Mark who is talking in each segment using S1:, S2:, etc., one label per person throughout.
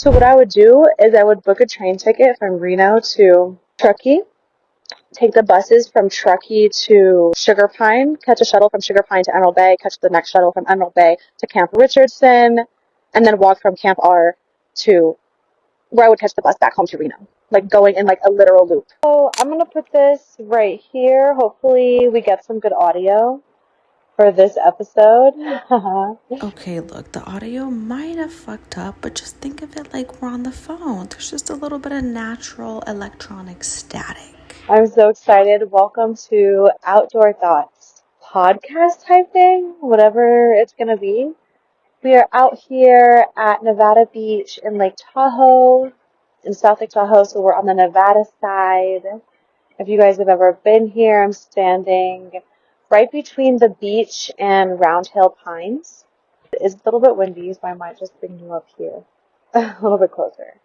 S1: So what I would do is I would book a train ticket from Reno to Truckee, take the buses from Truckee to Sugar Pine, catch a shuttle from Sugar Pine to Emerald Bay, catch the next shuttle from Emerald Bay to Camp Richardson, and then walk from Camp R to where I would catch the bus back home to Reno, like going in like a literal loop. So I'm going to put this right here. Hopefully we get some good audio for this episode.
S2: Okay, look, the audio might have fucked up, but just think of it like we're on the phone. There's just a little bit of natural electronic static.
S1: I'm so excited. Welcome to Outdoor Thoughts podcast type thing, whatever it's going to be. We are out here at Nevada Beach in Lake Tahoe, in South Lake Tahoe, so we're on the Nevada side. If you guys have ever been here, I'm standing right between the beach and Round Hill Pines. It is a little bit windy, so I might just bring you up here a little bit closer.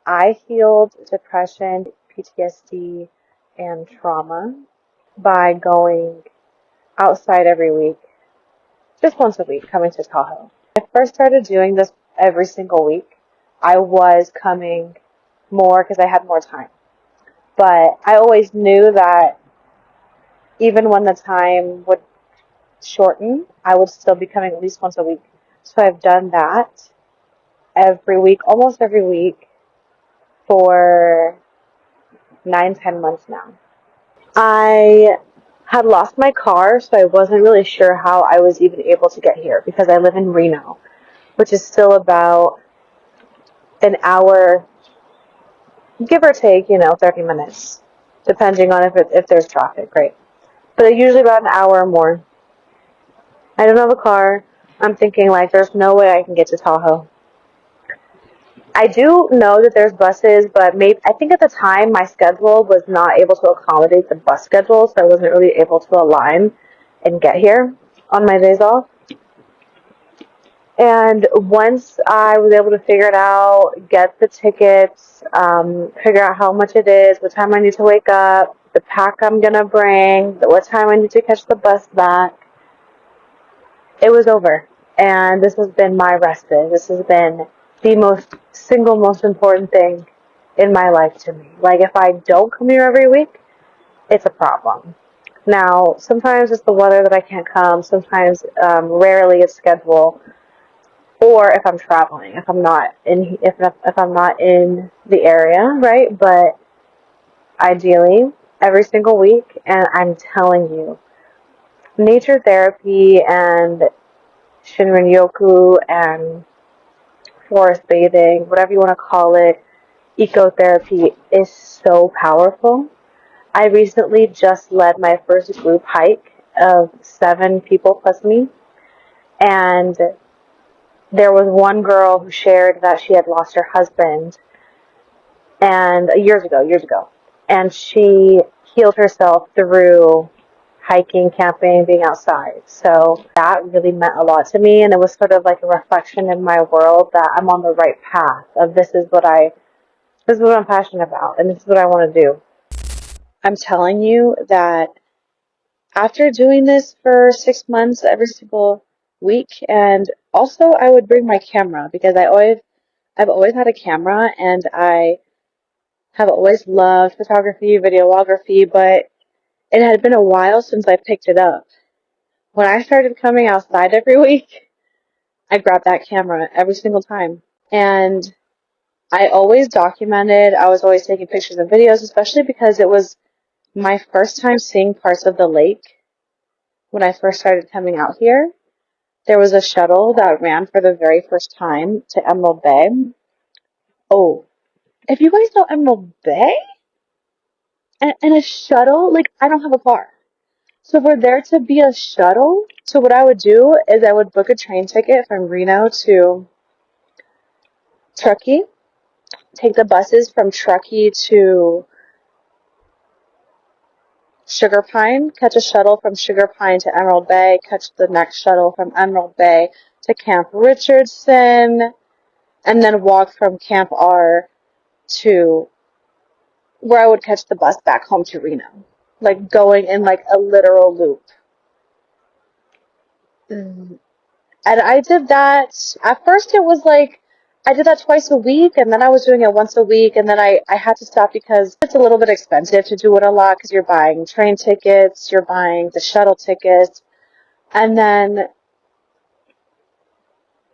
S1: I healed depression, PTSD, and trauma by going outside every week, just once a week, coming to Tahoe. When I first started doing this every single week, I was coming more because I had more time. But I always knew that even when the time would shorten, I would still be coming at least once a week. So I've done that every week, almost every week, for 9-10 months now. I had lost my car, so I wasn't really sure how I was even able to get here because I live in Reno, which is still about an hour, give or take, 30 minutes, depending on if there's traffic, right? But usually about an hour or more. I don't have a car. I'm thinking, like, there's no way I can get to Tahoe. I do know that there's buses, but I think at the time my schedule was not able to accommodate the bus schedule, so I wasn't really able to align and get here on my days off. And once I was able to figure it out, get the tickets, figure out how much it is, what time I need to wake up, the pack I'm going to bring, what time I need to catch the bus back, it was over. And this has been my respite. This has been the single most important thing in my life to me. Like, if I don't come here every week, it's a problem. Now, sometimes it's the weather that I can't come. Sometimes, rarely it's schedule. Or if I'm traveling, if I'm not in the area, right? But ideally, every single week. And I'm telling you, nature therapy and Shinrin-yoku and forest bathing, whatever you want to call it, ecotherapy is so powerful. I recently just led my first group hike of 7 people plus me, and there was one girl who shared that she had lost her husband and years ago, and she healed herself through hiking, camping, being outside. So that really meant a lot to me, and it was sort of like a reflection in my world that I'm on the right path of this is what I'm passionate about, and this is what I want to do. I'm telling you that after doing this for 6 months every single week, and also I would bring my camera because I've always had a camera, and I have always loved photography, videography, but it had been a while since I picked it up. When I started coming outside every week, I grabbed that camera every single time. And I always documented, I was always taking pictures and videos, especially because it was my first time seeing parts of the lake when I first started coming out here. There was a shuttle that ran for the very first time to Emerald Bay. Oh, if you guys know Emerald Bay? And a shuttle, like, I don't have a car. So for there to be a shuttle, so what I would do is I would book a train ticket from Reno to Truckee, take the buses from Truckee to Sugar Pine, catch a shuttle from Sugar Pine to Emerald Bay, catch the next shuttle from Emerald Bay to Camp Richardson, and then walk from Camp R to where I would catch the bus back home to Reno, like going in like a literal loop. And I did that. At first it was like I did that twice a week, and then I was doing it once a week, and then I had to stop because it's a little bit expensive to do it a lot because you're buying train tickets, you're buying the shuttle tickets, and then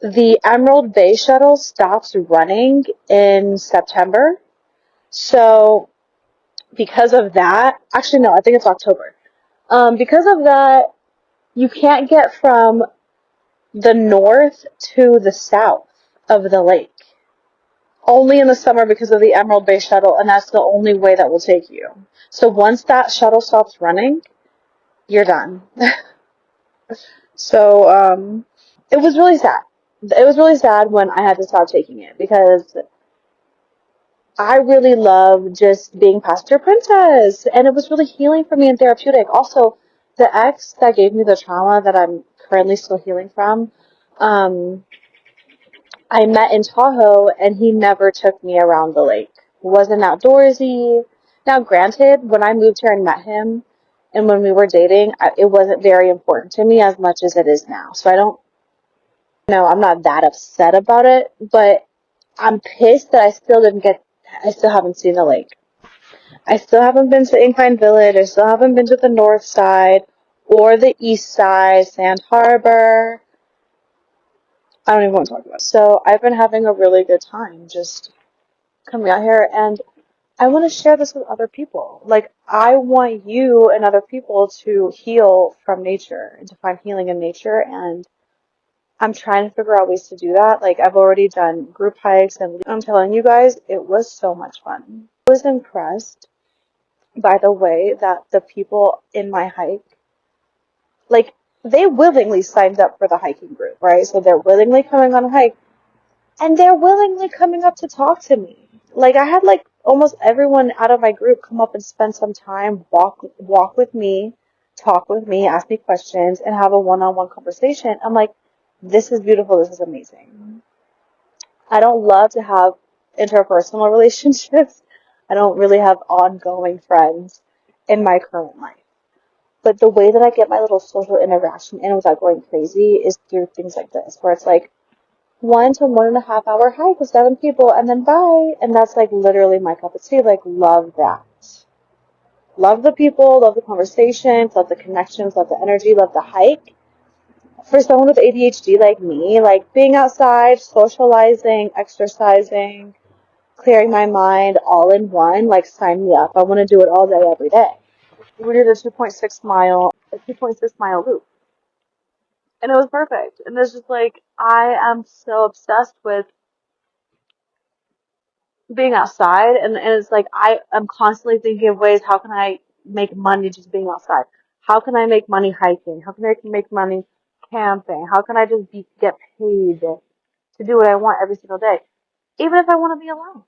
S1: the Emerald Bay shuttle stops running in September. So because of that, actually no, I think it's October. Because of that, you can't get from the north to the south of the lake. Only in the summer because of the Emerald Bay shuttle, and that's the only way that will take you. So once that shuttle stops running, you're done. So, it was really sad. It was really sad when I had to stop taking it because I really love just being passenger princess, and it was really healing for me and therapeutic. Also, the ex that gave me the trauma that I'm currently still healing from, um, I met in Tahoe, and he never took me around the lake. Wasn't outdoorsy. Now, granted, when I moved here and met him, and when we were dating, it wasn't very important to me as much as it is now. So I don't know, I'm not that upset about it, but I'm pissed that I still haven't seen the lake. I still haven't been to Incline Village. I still haven't been to the north side or the east side, Sand Harbor. I don't even want to talk about it. So I've been having a really good time just coming out here, and I want to share this with other people. Like, I want you and other people to heal from nature and to find healing in nature, and I'm trying to figure out ways to do that. Like, I've already done group hikes, and I'm telling you guys, it was so much fun. I was impressed by the way that the people in my hike, like, they willingly signed up for the hiking group, right? So they're willingly coming on a hike, and they're willingly coming up to talk to me. Like, I had like almost everyone out of my group come up and spend some time, walk with me, talk with me, ask me questions, and have a one-on-one conversation. I'm like, this is beautiful. This is amazing. I don't love to have interpersonal relationships. I don't really have ongoing friends in my current life. But the way that I get my little social interaction in without going crazy is through things like this, where it's like 1 to 1.5 hour hike with 7 people and then bye. And that's like literally my cup of tea. Like, love that. Love the people, love the conversations, love the connections, love the energy, love the hike. For someone with ADHD like me, like being outside, socializing, exercising, clearing my mind all in one, like, sign me up. I want to do it all day, every day. We did a 2.6 mile loop. And it was perfect. And it's just like, I am so obsessed with being outside. And it's like, I am constantly thinking of ways, how can I make money just being outside? How can I make money hiking? How can I make money camping? How can I just get paid to do what I want every single day? Even if I want to be alone,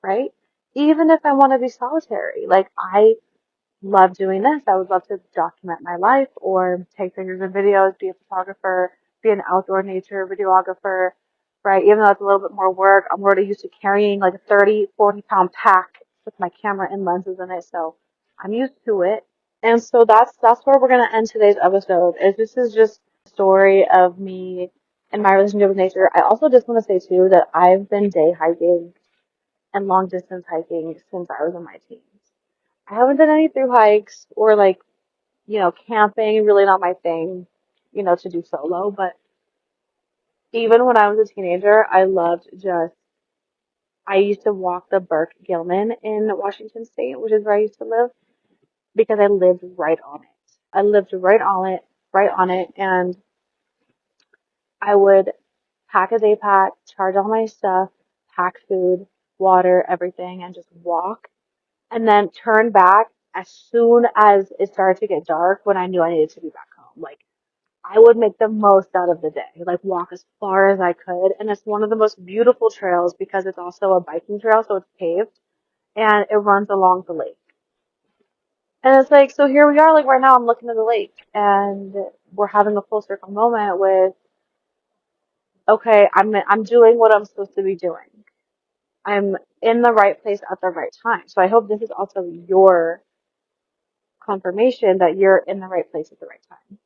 S1: right? Even if I want to be solitary. Like, I love doing this. I would love to document my life or take pictures and videos, be a photographer, be an outdoor nature videographer, right? Even though it's a little bit more work, I'm already used to carrying like a 30, 40 pound pack with my camera and lenses in it. So I'm used to it. And so that's where we're going to end today's episode. Is this is just a story of me and my relationship with nature. I also just want to say too that I've been day hiking and long distance hiking since I was in my teens. I haven't done any through hikes or like, camping, really not my thing, to do solo. But even when I was a teenager, I used to walk the Burke Gilman in Washington State, which is where I used to live, because I lived right on it. I lived right on it, and I would pack a day pack, charge all my stuff, pack food, water, everything, and just walk, and then turn back as soon as it started to get dark when I knew I needed to be back home. Like, I would make the most out of the day, like walk as far as I could. And it's one of the most beautiful trails because it's also a biking trail, so it's paved and it runs along the lake. And it's like, so here we are, like right now I'm looking at the lake and we're having a full circle moment with, okay, I'm doing what I'm supposed to be doing. I'm in the right place at the right time. So I hope this is also your confirmation that you're in the right place at the right time.